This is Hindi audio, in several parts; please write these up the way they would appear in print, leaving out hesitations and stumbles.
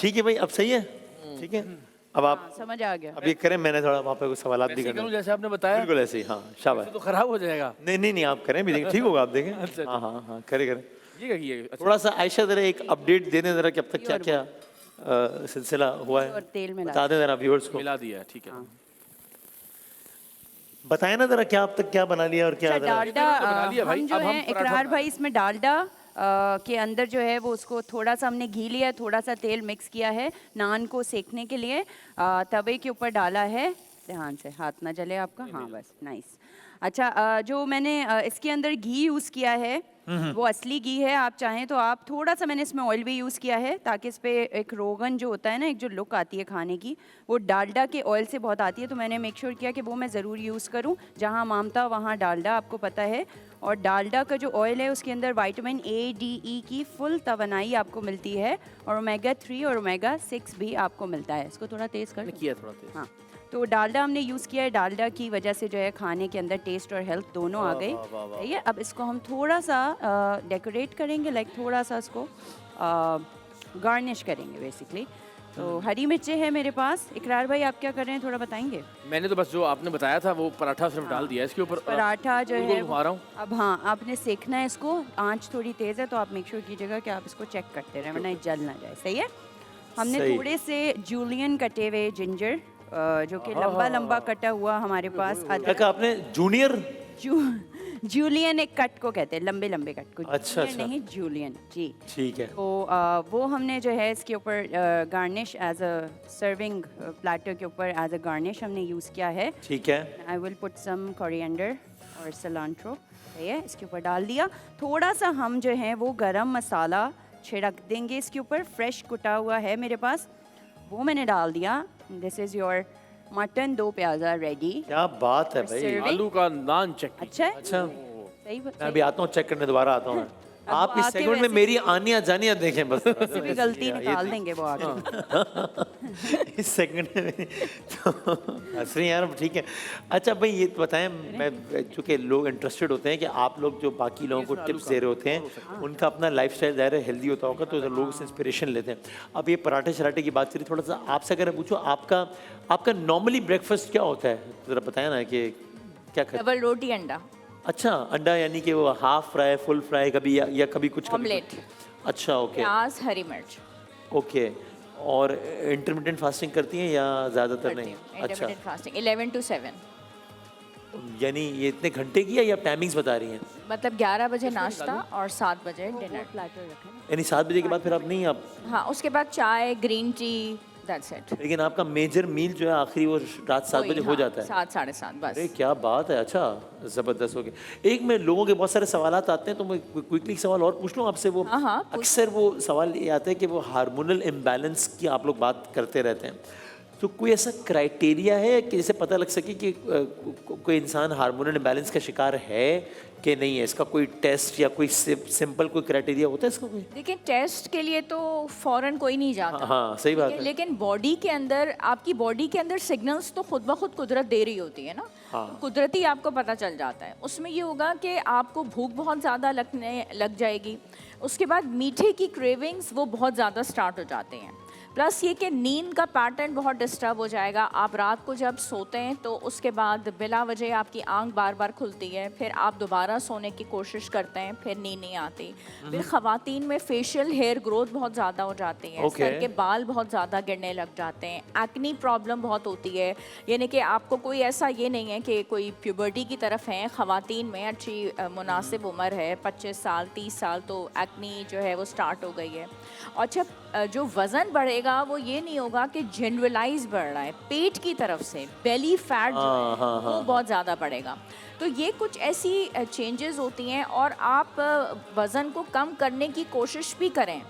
ठीक है भाई, अब सही है, ठीक है। अब आप समझ आ गया। अब ये करें, मैंने थोड़ा वहाँ पे कुछ सवाल भी ऐसे करने। करूं जैसे आपने बताया, बिल्कुल ऐसे ही, हाँ शाबाश। तो खराब हो जाएगा। नहीं नहीं नहीं, आप करें भी, देखें ठीक होगा, आप देखें। अच्छा। हाँ हाँ हाँ, करें करें। ये अच्छा। थोड़ा सा आयशा जरा एक अपडेट दे दें जरा कि अब तक क्या क्या सिलसिला हुआ है, और तेल मिला बता दें जरा व्यूअर्स को। मिला दिया है, ठीक है। बताएं ना जरा क्या अब तक क्या बना लिया और क्या अच्छा, जरा- डालडा तो बना लिया भाई, हम जो अब हम है पराठा इकरार बना भाई इसमें डालडा के अंदर जो है वो उसको थोड़ा सा हमने घी लिया है, थोड़ा सा तेल मिक्स किया है नान को सेकने के लिए, तवे के ऊपर डाला है। ध्यान से हाथ ना जले आपका, हाँ बस, नाइस। अच्छा, जो मैंने इसके अंदर घी यूज़ किया है वो असली घी है। आप चाहें तो आप थोड़ा सा, मैंने इसमें ऑयल भी यूज़ किया है ताकि इस पे एक रोगन जो होता है ना, एक जो लुक आती है खाने की, वो डालडा के ऑयल से बहुत आती है। तो मैंने मेक श्योर किया कि वो मैं ज़रूर यूज़ करूं। जहां मामता वहां डालडा, आपको पता है। और डालडा का जो ऑयल है उसके अंदर विटामिन ए, डी, ई की फुल तवानाई आपको मिलती है, और ओमेगा 3 और ओमेगा 6 भी आपको मिलता है। इसको थोड़ा तेज़ कर, किया थोड़ा तेज। हाँ। तो डालडा हमने यूज़ किया है, डालडा की वजह से जो है खाने के अंदर टेस्ट और हेल्थ दोनों आ गई। सही है। अब इसको हम थोड़ा सा डेकोरेट करेंगे, लाइक थोड़ा सा इसको गार्निश करेंगे बेसिकली। तो हरी मिर्चें हैं मेरे पास। इकरार भाई आप क्या कर रहे हैं, थोड़ा बताएंगे? मैंने तो बस जो आपने बताया था वो पराठा सिर्फ डाल दिया है इसके ऊपर। पराठा जो गोल-गोल है घुमा रहा हूँ। अब हाँ, आपने सेकना है इसको। आंच थोड़ी तेज़ है तो आप मेक श्योर कीजिएगा कि आप इसको चेक करते रहें, वरना ये जल ना जाए। सही है। हमने सही। थोड़े से जूलियन कटे हुए जिंजर, जो कि लंबा लंबा कटा हुआ हमारे पास क्या कहा आपने, जूनियर? जूलियन एक कट को कहते हैं, लंबे लंबे कट को। अच्छा, जूलियन अच्छा। नहीं, जूलियन जी। ठीक है। तो वो हमने जो है इसके ऊपर garnish as a serving platter के ऊपर एज अ गार्निश हमने यूज़ किया है। ठीक है। I will put some coriander और सिलांट्रो, सही है, इसके ऊपर डाल दिया। थोड़ा सा हम जो है वो गरम मसाला छिड़क देंगे इसके ऊपर। फ्रेश कुटा हुआ है मेरे पास, वो मैंने डाल दिया। दिस इज़ योर मटन दो प्याज़ा रेडी। क्या बात है भाई। Serving? आलू का नान चटनी। अच्छा है? अच्छा, सही मैं अभी आता हूँ चेक करने, दोबारा आता हूँ मैं। अब आप वो इस आके सेगमेंट में वैसे- मेरी आनिया जानिया देखें बस। किसी भी गलती ये निकाल देंगे वो आगे। इस सेकंड में तो हंस रही हैं यार, ठीक है। अच्छा भाई ये बताएं, मैं चूँकि लोग इंटरेस्टेड होते हैं कि आप लोग जो बाकी लोगों को टिप्स दे रहे होते हैं, उनका अपना लाइफस्टाइल ज़ाहिर है हेल्दी होता होगा, तो लोग उससे इंस्पिरेशन लेते हैं। अब ये पराठे शराठे की बात करी, थोड़ा सा आपसे अगर मैं पूछूँ, आपका नॉर्मली ब्रेकफास्ट क्या होता है, ज़रा बताया ना कि क्या खाते हैं? डबल रोटी अंडा अच्छा, अंडा यानी कि वो हाफ फ्राई, फुल फ्राई, कभी या कभी कुछ कभी ऑमलेट, कुछ। अच्छा, ओके प्याज हरी मिर्च ओके। और इंटरमिटेंट फास्टिंग करती हैं या ज़्यादातर नहीं? अच्छा, इंटरमिटेंट फास्टिंग 11 to 7, यानी ये इतने घंटे की है या टाइमिंग्स बता रही हैं? मतलब 11 बजे नाश्ता और 7 बजे डिनर। यानी 7 बजे के बाद फिर आप नहीं आप, हाँ, उसके बाद चाय, ग्रीन टी, दैट्स इट। लेकिन आपका मेजर मील जो है आखिरी वो रात 7 बजे हो जाता है? 7 साढ़े 7 बस। अरे क्या बात है। अच्छा, ज़बरदस्त हो गया। एक में लोगों के बहुत सारे सवालात आते हैं, तो मैं क्विकली सवाल और पूछ लूँ आपसे। वो हाँ, हाँ, पूछ। अक्सर वो सवाल ये आता है कि वो हार्मोनल इम्बैलेंस की आप लोग बात करते रहते हैं, तो कोई ऐसा क्राइटेरिया है कि जिससे पता लग सके कि कोई इंसान हार्मोनल इम्बैलेंस का शिकार है कि नहीं है? इसका कोई टेस्ट या कोई सिंपल कोई क्राइटेरिया होता है इसका कोई? देखिए, टेस्ट के लिए तो फौरन कोई नहीं जाता। हाँ, सही बात है। लेकिन बॉडी के अंदर, आपकी बॉडी के अंदर सिग्नल्स तो खुद ब खुद कुदरत दे रही होती है ना। हाँ। तो कुदरती आपको पता चल जाता है। उसमें ये होगा कि आपको भूख बहुत ज़्यादा लग जाएगी। उसके बाद मीठे की क्रेविंग्स वो बहुत ज़्यादा स्टार्ट हो जाते हैं। प्लस ये कि नींद का पैटर्न बहुत डिस्टर्ब हो जाएगा। आप रात को जब सोते हैं तो उसके बाद बिला वजह आपकी आंख बार बार खुलती है, फिर आप दोबारा सोने की कोशिश करते हैं, फिर नींद नहीं आती। फिर ख़वातीन में फेशियल हेयर ग्रोथ बहुत ज़्यादा हो जाती है, Okay. सर के बाल बहुत ज़्यादा गिरने लग जाते हैं, एक्नी प्रॉब्लम बहुत होती है। यानी कि आपको कोई ऐसा ये नहीं है कि कोई प्यूबर्टी की तरफ है, ख़वातीन में अच्छी मुनासिब उम्र है 25 साल 30 साल, तो एक्नी जो है वो स्टार्ट हो गई है। और जब जो वज़न बढ़ेगा वो ये नहीं होगा कि जनरलाइज बढ़ रहा है, पेट की तरफ से बेली फैट जो है वो बहुत ज़्यादा बढ़ेगा। तो ये कुछ ऐसी चेंजेस होती हैं, और आप वज़न को कम करने की कोशिश भी करें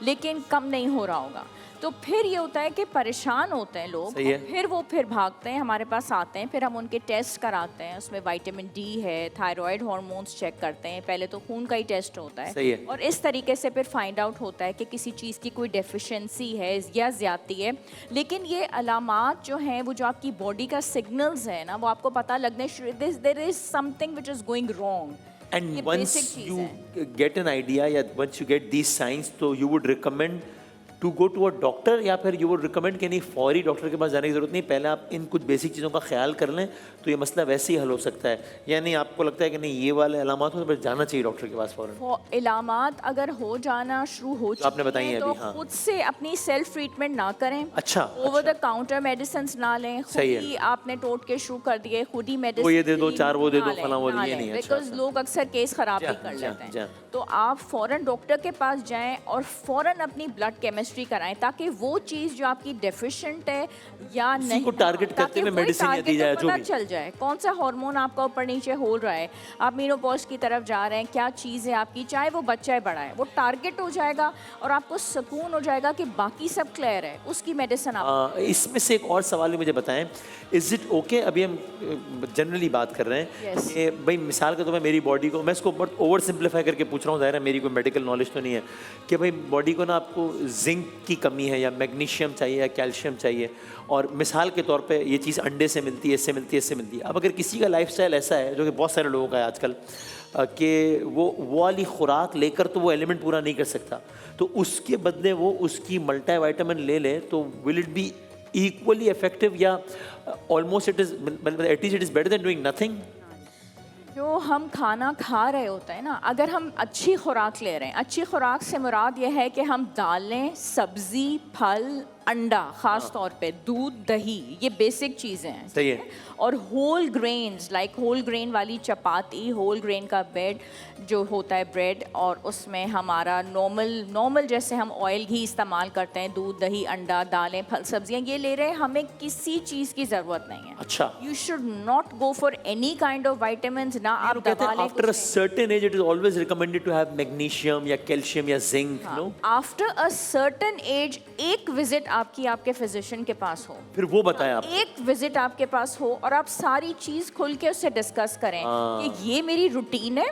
लेकिन कम नहीं हो रहा होगा, तो फिर ये होता है कि परेशान होते हैं लोग। सही है। और फिर भागते हैं, हमारे पास आते हैं, फिर हम उनके टेस्ट कराते हैं। उसमें विटामिन डी है, थायराइड हार्मोन्स चेक करते हैं, पहले तो खून का ही टेस्ट होता है। सही है। और इस तरीके से फिर फाइंड आउट होता है कि किसी चीज़ की कोई डेफिशिएंसी है या ज़्यादती है। लेकिन ये अलामात जो हैं, वो जो आपकी बॉडी का सिग्नल्स है ना, वो आपको पता लगने there is something which is going wrong. And ये once basic चीज़ you है। get an idea, या once you get these signs, तो you would recommend to go to a doctor, या फिर यू वुड रिकमेंड कि नहीं फौरी डॉक्टर के पास जाने की ज़रूरत नहीं, पहले आप इन कुछ बेसिक चीज़ों का ख्याल कर लें तो ये मसला वैसे ही हल हो सकता है, या नहीं आपको लगता है कि नहीं ये वाले अलामात हो तो फिर जाना चाहिए डॉक्टर के पास फ़ौरन? इलामात अगर हो जाना शुरू हो जो आपने चुके बताई हैं हैं तो अभी, हाँ। खुद से अपनी सेल्फ ट्रीटमेंट ना करें। अच्छा, ओवर द काउंटर मेडिसिन ना लें, खुद सही है। ही आपने टोटके शुरू कर दिए, खुद ही मेडिसिन वो ये दे दो, 4 वो दे दो, फलां वो ये नहीं, अच्छा, बिकॉज अच्छा। लोग अक्सर केस खराब भी जा, कर जा, लेते जा। हैं। तो आप फौरन डॉक्टर के पास जाएं और फौरन अपनी ब्लड केमिस्ट्री कराएं ताकि वो चीज़ जो आपकी डेफिशिएंट है या उसी नहीं, को टारगेट ताकि करते हुए वही मेडिसिन या दी target जाए, को जो पता भी। चल जाए कौन सा हार्मोन आपका ऊपर नीचे हो रहा है, आप मीनोपॉज की तरफ जा रहे हैं, क्या चीज़ है आपकी, चाहे वो बच्चा है बड़ा है, वो टारगेट हो जाएगा और आपको सुकून हो जाएगा कि बाकी सब क्लियर है, उसकी मेडिसिन आप। इसमें से एक और सवाल भी मुझे बताएं, इज़ इट ओके, अभी हम जनरली बात कर रहे हैं Yes. कि भाई मिसाल के तौर पे मेरी बॉडी को, मैं इसको बहुत ओवर सिंप्लीफाई करके पूछ रहा हूँ, ज़ाहिर है मेरी कोई मेडिकल नॉलेज तो नहीं है, कि भाई बॉडी को ना आपको जिंक की कमी है या मैग्नीशियम चाहिए या कैल्शियम चाहिए, और मिसाल के तौर पे ये चीज़ अंडे से मिलती है, इससे मिलती है, इससे मिलती है। अब अगर किसी का लाइफस्टाइल ऐसा है, जो कि बहुत सारे लोगों का है आजकल, कि वो वाली खुराक लेकर तो वो एलिमेंट पूरा नहीं कर सकता, तो उसके बदले वो उसकी मल्टीविटामिन ले ले, तो will it be equally effective, या almost it is at least it is better than doing nothing? जो हम खाना खा रहे होते हैं ना, अगर हम अच्छी खुराक ले रहे हैं, अच्छी खुराक से मुराद यह है कि हम दालें, सब्जी, फल, अंडा, ख़ास तौर पे दूध, दही, ये बेसिक चीज़ें हैं, सही है। और whole grains, like whole grain वाली चपाती, होल ग्रेन का ब्रेड जो होता है ब्रेड, और उसमें हमारा नॉर्मल जैसे हम ऑयल घी इस्तेमाल करते हैं, दूध, दही, अंडा, दालें, फल, सब्जियां, ये ले रहे हैं, हमें किसी चीज़ की ज़रूरत नहीं है। अच्छा, you should not go for any kind of vitamin, ना आप कहते दवा हैं लें, after a certain age it is always recommended to have magnesium या कैल्शियम या zinc, no? After a certain age एक विजिट आपकी आपके फिजिशियन के पास हो, फिर वो बताएं आप। एक विजिट आपके पास हो और आप सारी चीज खुल के उससे डिस्कस करें कि ये मेरी रूटीन है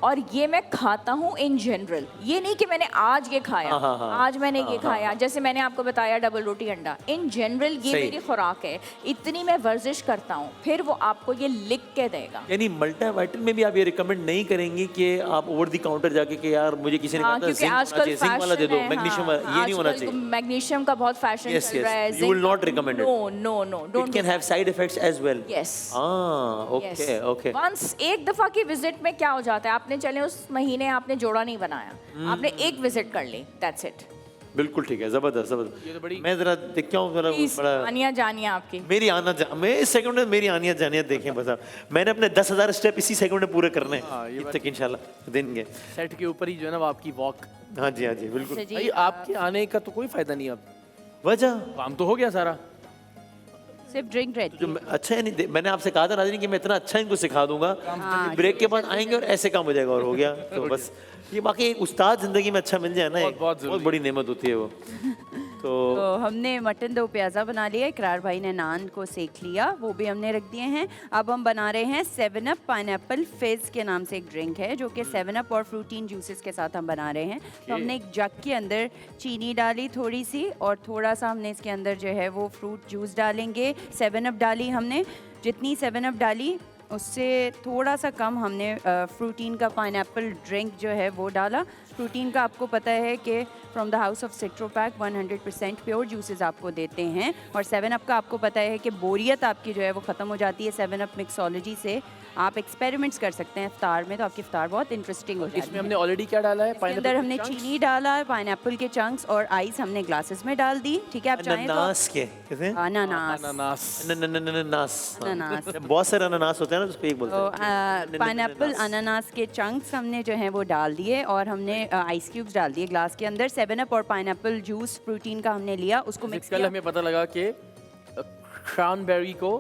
और ये मैं खाता हूँ इन जनरल, ये नहीं कि मैंने आज ये खाया, आज मैंने ये खाया, जैसे मैंने आपको बताया डबल रोटी अंडा, इन जनरल ये सही। मेरी खुराक है, इतनी मैं वर्जिश करता हूँ, फिर वो आपको ये लिख के देगा। यानी मल्टीविटामिन में भी आप ये रिकमेंड नहीं करेंगे कि आप ओवर द काउंटर जाके कि यार मुझे किसी ने कहा था क्योंकि जिंक आजकल जिंक वाला दे दो, फैशन है, मैग्नीशियम वाला, ये नहीं होना चाहिए। मैग्नीशियम का बहुत फैशन Yes, चल yes. रहा है। You will not recommend it. No no no, It can have side effects as well. Yes. Okay, okay. Once एक दफा की विजिट में क्या हो जाता है, आपने चले उस महीने आपने जोड़ा नहीं बनाया, आपने एक विजिट कर ली, दैट्स इट। बिल्कुल ठीक है, जबरदस्त ये तो बड़ी- मैं जरा देखता हूँ जरा बड़ा आनिया जानिया आपकी। मेरी मैं इस सेकंड में मेरी आनिया जानिया देखें बस आप। मैंने अपने 10,000 स्टेप इसी सेकंड में पूरे करने हैं, ये ईद तक इंशाल्लाह देंगे। सेट के ऊपर ही जो है ना वो आपकी वॉक। हाँ जी, हाँ जी, बिल्कुल। अच्छा जी, भाई आपके आने का तो कोई फायदा नहीं, अब वजह काम तो हो गया सारा। सिर्फ ड्रिंक रहती जो है। अच्छा है नहीं, मैंने आपसे कहा था नाज़रीन कि मैं इतना अच्छा इनको सिखा दूंगा, ब्रेक के बाद आएंगे और ऐसे काम हो जाएगा और हो गया। तो बस ये बाकी एक उस्ताद जिंदगी में अच्छा मिल जाए ना, बहुत- एक बहुत बहुत जरूरी बड़ी नेमत होती है वो। तो तो हमने मटन दो प्याज़ा बना लिया, इकरार भाई ने नान को सेक लिया, वो भी हमने रख दिए हैं। अब हम बना रहे हैं 7 अप पाइनएप्पल फिज़ के नाम से एक ड्रिंक है, जो कि 7 अप और फ्रूटीन जूसेस के साथ हम बना रहे हैं। तो हमने एक जग के अंदर चीनी डाली थोड़ी सी, और थोड़ा सा हमने इसके अंदर जो है वो फ्रूट जूस डालेंगे। 7 अप डाली हमने, जितनी 7 अप डाली उससे थोड़ा सा कम हमने फ्रूटीन का पाइनएप्पल ड्रिंक जो है वो डाला। फ्रूटीन का आपको पता है कि from the house of Citropak 100% pure juices आपको देते हैं, और 7 अप का आपको पता है कि बोरियत आपकी जो है वो ख़त्म हो जाती है 7 अप मिक्सोलॉजी से। आप एक्सपेरिमेंट्स कर सकते हैं इफ्तार में, तो आपकी इफ्तार बहुत इंटरेस्टिंग हो जाती इसमें है। हमने ऑलरेडी क्या डाला है? इसके अंदर हमने चीनी डाला, पाइनएप्पल के चंक्स और आइस हमने ग्लासेस में डाल दी। ठीक है, आप चाहें तो अनानास के कैसे? अनानास अनानास। अनानास। अनानास। बहुत सारे अनानास होते हैं ना, तो उस पे एक बोलते तो हैं पाइनएप्पल अनानास के चंक्स हमने जो हैं वो डाल दिए, और हमने आइस क्यूब्स डाल दिए ग्लास के अंदर। 7 अप और पाइनएप्पल जूस प्रोटीन का हमने लिया, उसको मिक्स कल किया। हमें पता लगा कि क्रैनबेरी को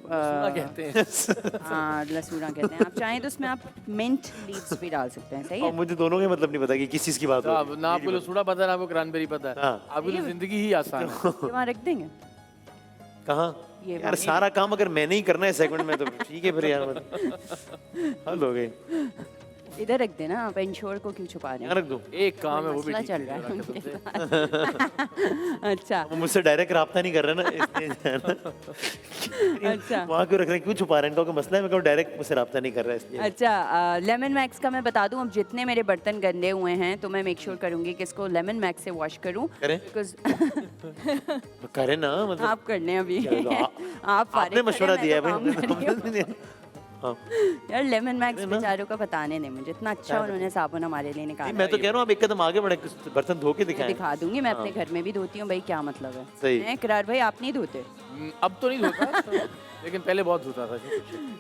लसूना कहते हैं। हाँ, लसूना कहते हैं। आप चाहें तो उसमें आप मिंट लीव्स भी डाल सकते हैं। सही और है। मुझे दोनों के मतलब नहीं पता कि किस चीज़ की बात हो रही है। ना आपको लसूना पता है ना आपको क्रैनबेरी पता है। हाँ। आपकी तो जिंदगी ही आसान है। ये वहाँ रख देंगे। कहाँ? ये यार सारा काम अगर मैंने ही करना है सेकंड में, तो ठीक है फिर यार, हल हो गई। इधर रख देना आप, इंश्योर को क्यों छुपा रहे यहाँ हैं? रख दूँ? एक काम है वो भी मसला ठीक चल नहीं रहा है रखा उनके तुमसे। साथ। अच्छा वो मुझसे डायरेक्ट रब्ता नहीं कर रहे ना, इसलिए जो है ना, अच्छा वहाँ क्यों रख रहे हैं, क्यों छुपा रहे हैं, इनका कोई मसला है, मैं कहूँ डायरेक्ट मुझसे रब्ता नहीं कर रहा है इसलिए। अच्छा, लेमन मैक्स का मैं बता दूं, अब जितने मेरे बर्तन गंदे हुए हैं तो मैं मेक श्योर करूंगी कि इसको लेमन मैक्स से वॉश करूं। करें? बिकॉज करें ना, मतलब आप कर लें अभी। क्या- आप फारिग आपने मशवरा करें, दिया है मैं भाई, तो काम कर रही हूँ। हाँ। यार लेमन मैक्स बेचारों का बताने नहीं मुझे, इतना अच्छा उन्होंने साबुन हमारे लिए नहीं, निकाला। मैं तो कह रहा हूँ आप एक कदम आगे बढ़े, कुछ बर्तन धो के मैं दिखाएं। दिखा दूंगी, मैं अपने घर में भी धोती हूँ भाई, क्या मतलब है? सही। हैं, इकरार भाई आप नहीं धोते? अब तो नहीं धोता लेकिन पहले बहुत धोता था।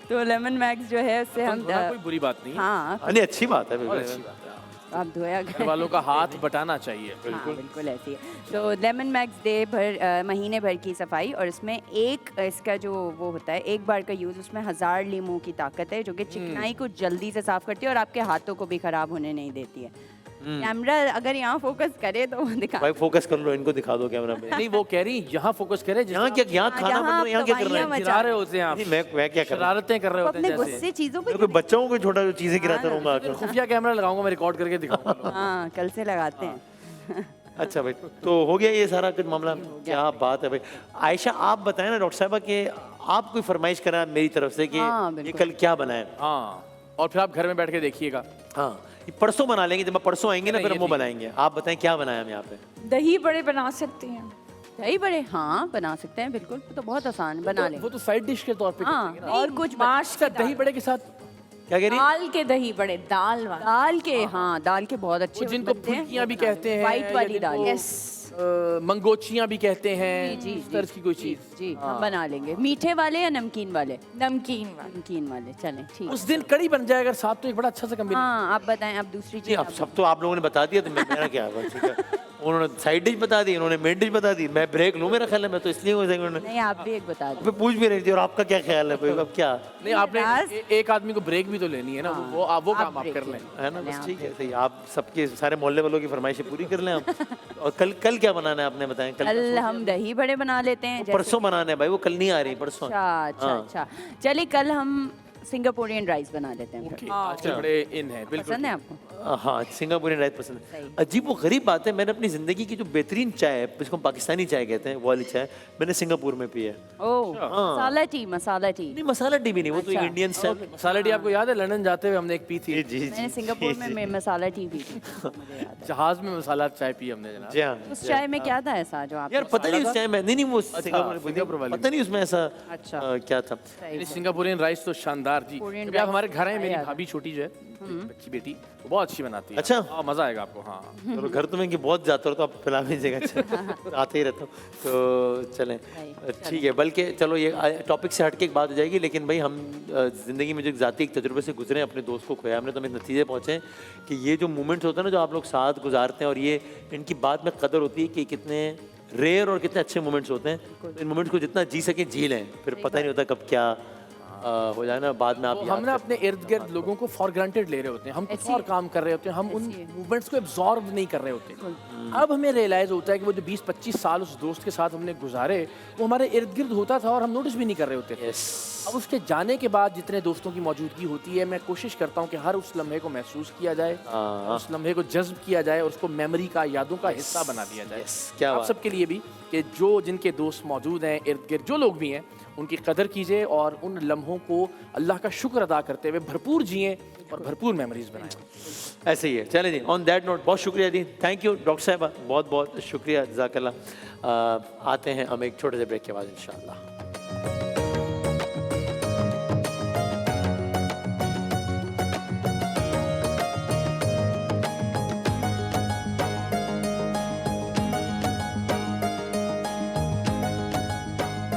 तो लेमन मैक्स जो है उससे हम धोना कोई बुरी बात नहीं है, हाँ हाँ, नहीं अच्छी बात है बहुत बिल्कुल। अच्छी बात है। आप धोया घर वालों का हाथ बटाना चाहिए। हाँ बिल्कुल ऐसी है। तो लेमन मैक्स डे भर महीने भर की सफाई, और इसमें एक इसका जो वो होता है एक बार का यूज़, उसमें 1000 लीमू की ताकत है जो कि चिकनाई को जल्दी से साफ करती है और आपके हाथों को भी खराब होने नहीं देती है। कैमरा अगर यहाँ फोकस करे तो वो दिखा। भाई फोकस कर लो, इनको दिखा दो कैमरा में। नहीं वो कह रही यहाँ फोकस करे, यहाँ क्या, यहाँ खाना जहाँ बन रहा है, यहाँ क्या कर रहे दवाइयाँ हैं? गिरा रहे होते हैं आप, नहीं, मैं क्या कर रहा हूँ? शरारतें कर रहे वो होते अपने हैं जैसे। गुस्से चीज़ों मैं पे कोई बच्चों को छोटा चीजें गिराता रहूंगा आकर। खुफिया कैमरा लगाऊंगा, मैं रिकॉर्ड करके दिखाऊंगा। हाँ कल से लगाते हैं। अच्छा भाई, तो हो गया ये सारा कुछ मामला। क्या बात है भाई। आयशा आप बताएं ना डॉक्टर साहबा कि आप कोई फरमाइश करा मेरी तरफ से कि हाँ, ये बिल्कुल। कल क्या बनाए। हाँ, और फिर आप घर में बैठ के देखिएगा। हाँ, ये परसों बना लेंगे, जब आप परसों आएंगे ना नहीं, फिर ये हम वो ठीक है। बनाएंगे। आप बताएं क्या बनाए हम यहाँ पे। दही बड़े बना सकती हैं। दही बड़े हाँ बना सकते हैं बिल्कुल, वो तो बहुत आसान है, बना लें। वो तो साइड डिश के तौर पे हाँ करते हैं ना। और कुछ माश अच्छा, दही बड़े के साथ क्या कह रही है? दाल के दही बड़े, दाल वाले। दाल के, हाँ दाल के बहुत अच्छे वो जिनको बनते हैं। फुल्कियाँ भी कहते हैं, वाइट या वाली जिनको, दाल। यस, मंगोचियाँ भी कहते हैं, जी इस तरह की कोई चीज। जी हम बना लेंगे। मीठे वाले या नमकीन वाले? नमकीन वाले। नमकीन वाले चलें ठीक। उस दिन कड़ी बन जाए अगर साथ, तो एक बड़ा अच्छा सा कम्बिनेशन। हाँ आप बताएं, आप दूसरी नहीं चीज़ अब सब तो आप लोगों ने बता दिया, तो मैं मेरा क्या है, ठीक है। उन्होंने साइड डिश बता दी, उन्होंने मेन डिश बता दी। मैं ब्रेक लूँ मेरा ख्याल है, मैं तो इसलिए हूँ उन्होंने नहीं आप भी एक बता दो। फिर पूछ भी रही थी और आपका क्या ख्याल है भाई, अब क्या नहीं, आपने राज- एक आदमी को ब्रेक भी तो लेनी है ना, वो आप काम आप break कर लें। है ना, चलें, बस आप ठीक है। सही, आप सबके सारे मोहल्ले वालों की फरमाइशें पूरी कर लें आप। और कल क्या बनाना है आपने बताएं? कल हम दही बड़े बना लेते हैं। जैसे- परसों बनाना है भाई, वो कल नहीं आ रही, परसों। अच्छा अच्छा हाँ। अच्छा, चलिए कल हम सिंगापुरियन राइस बना लेते हैं फिर। आजकल बड़े इन है, बिल्कुल। पसंद है आपको? हाँ, सिंगापुरी राइस पसंद है। सही। अजीब वो गरीब बात है, मैंने अपनी ज़िंदगी की जो बेहतरीन चाय है, जिसको हम पाकिस्तानी चाय कहते हैं, वो वाली चाय मैंने सिंगापुर में पी है। ओह मसाला टी, मसाला टी। नहीं मसाला टी भी नहीं, वो तो अच्छा, इंडियन स्टाइल। मसाला टी आपको याद है, लंदन जाते हुए हमने एक पी थी, जी जी मैंने सिंगापुर में मसाला टी पी थी, मुझे याद है। जहाज में मसाला चाय पी हमने जनाब। जी हाँ। उस चाय में क्या था ऐसा जो आप? यार पता नहीं उस चाय में, नहीं वो सिंगापुर वाली। पता नहीं उसमें ऐसा अच्छा। क्या था। नहीं, सिंगापुरियन राइस तो शानदार जी। कोरियन कभी आप हमारे राइस घर आए, मेरी यार। भाभी छोटी जो है, बच्ची बेटी, वो बहुत अच्छी बनाती है। अच्छा। हाँ, मजा आएगा आपको। हाँ, और घर तो मैं कि बहुत जाता हूँ, तो आप पिला दीजिएगा। अच्छा आते ही रहता हूँ, तो चलें ठीक है। बल्कि चलो ये टॉपिक से हट के एक बात हो जाएगी, लेकिन भाई हम ज़िंदगी में जो ज़ाती एक तजुर्बे से गुजरे, अपने दोस्त को खोया हमने, तो हम इस नतीजे पहुँचे कि ये जो मोमेंट्स होते हैं ना, जो आप लोग साथ गुजारते हैं, और ये इनकी बाद में कदर होती है कि कितने रेयर और कितने अच्छे मोमेंट्स होते हैं। इन मोमेंट्स को जितना जी सके जी लें, फिर पता ही नहीं होता कब क्या हो जाए ना, बाद में आप तो याद हम ना अपने इर्द गिर्द लोगों को फॉर ग्रांटेड ले रहे होते हैं, हम कुछ और काम कर रहे होते हैं, हम उन मूवमेंट्स को एब्जॉर्ब नहीं कर रहे होते। अब हमें रियलाइज होता है कि वो जो 20-25 साल उस दोस्त के साथ हमने गुजारे, वो हमारे इर्द गिर्द होता था और हम नोटिस भी नहीं कर रहे होते थे। अब उसके जाने के बाद जितने दोस्तों की मौजूदगी होती है, मैं कोशिश करता हूँ कि हर उस लम्हे को महसूस किया जाए, उस लम्हे को जज्ब किया जाए और उसको मेमोरी का, यादों का हिस्सा बना दिया जाए। क्या आप बात। सबके लिए भी कि जो जिनके दोस्त मौजूद हैं इर्द गिर्द, जो लोग भी हैं, उनकी कदर कीजिए और उन लम्हों को अल्लाह का शुक्र अदा करते हुए भरपूर जिएं और भरपूर मेमोरीज बनाएं। ऐसे ही है। चलें जी, ऑन दैट नोट बहुत शुक्रिया जी, थैंक यू डॉक्टर साहबा, बहुत बहुत शुक्रिया, जज़ाकल्लाह। आते हैं हम एक छोटे से ब्रेक के बाद इंशाअल्लाह।